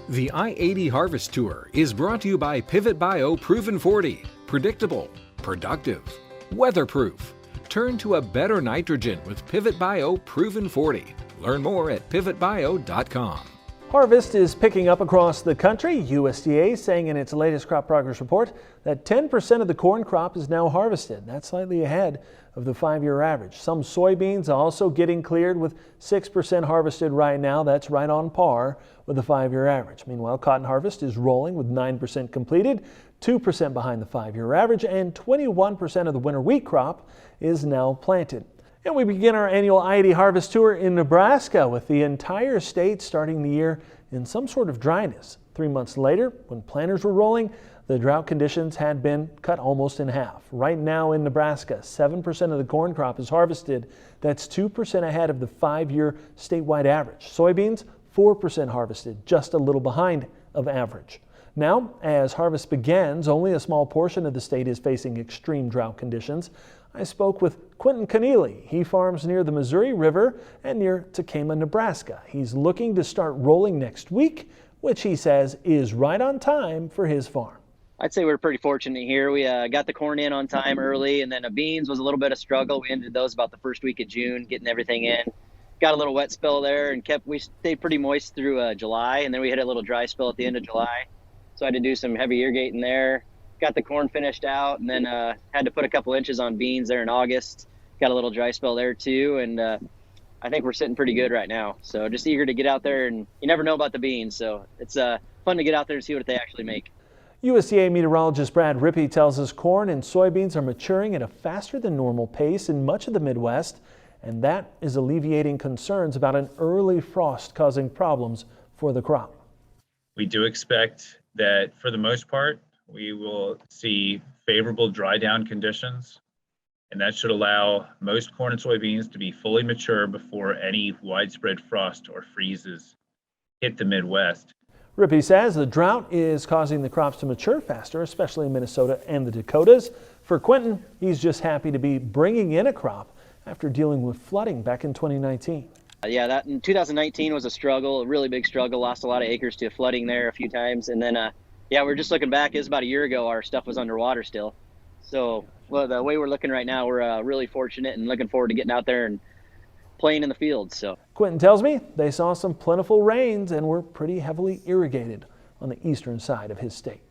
The I80 Harvest Tour is brought to you by Pivot Bio Proven 40. Predictable, productive, weatherproof. Turn to a better nitrogen with Pivot Bio Proven 40. Learn more at pivotbio.com. Harvest is picking up across the country. USDA saying in its latest crop progress report that 10% of the corn crop is now harvested. That's slightly ahead of the 5-year average. Some soybeans also getting cleared with 6% harvested right now. That's right on par with the 5-year average. Meanwhile, cotton harvest is rolling with 9% completed, 2% behind the 5-year average, and 21% of the winter wheat crop is now planted. And we begin our annual I80 Harvest Tour in Nebraska with the entire state starting the year in some sort of dryness. 3 months later, when planters were rolling, the drought conditions had been cut almost in half. Right now in Nebraska, 7% of the corn crop is harvested. That's 2% ahead of the 5-year statewide average. Soybeans, 4% harvested, just a little behind of average. Now, as harvest begins, only a small portion of the state is facing extreme drought conditions. I spoke with Quentin Keneally. He farms near the Missouri River and near Takema, Nebraska. He's looking to start rolling next week, which he says is right on time for his farm. I'd say we're pretty fortunate here. We got the corn in on time early, and then the beans was a little bit of struggle. We ended those about the first week of June, getting everything in. Got a little wet spell there, and we stayed pretty moist through July, and then we hit a little dry spell at the end of July. So I had to do some heavy irrigating there. Got the corn finished out, and then had to put a couple inches on beans there in August. Got a little dry spell there too, and I think we're sitting pretty good right now. So just eager to get out there, and you never know about the beans, so it's fun to get out there and see what they actually make. USDA meteorologist Brad Rippey tells us corn and soybeans are maturing at a faster than normal pace in much of the Midwest, and that is alleviating concerns about an early frost causing problems for the crop. We do expect that for the most part, we will see favorable dry down conditions, and that should allow most corn and soybeans to be fully mature before any widespread frost or freezes hit the Midwest. Rippey says the drought is causing the crops to mature faster, especially in Minnesota and the Dakotas. For Quentin, he's just happy to be bringing in a crop after dealing with flooding back in 2019. Yeah, that in 2019 was a struggle, a really big struggle. Lost a lot of acres to flooding there a few times, and then yeah, we're just looking back. It was about a year ago. Our stuff was underwater still. So, well, the way we're looking right now, we're really fortunate and looking forward to getting out there and playing in the fields. So, Quentin tells me they saw some plentiful rains and were pretty heavily irrigated on the eastern side of his state.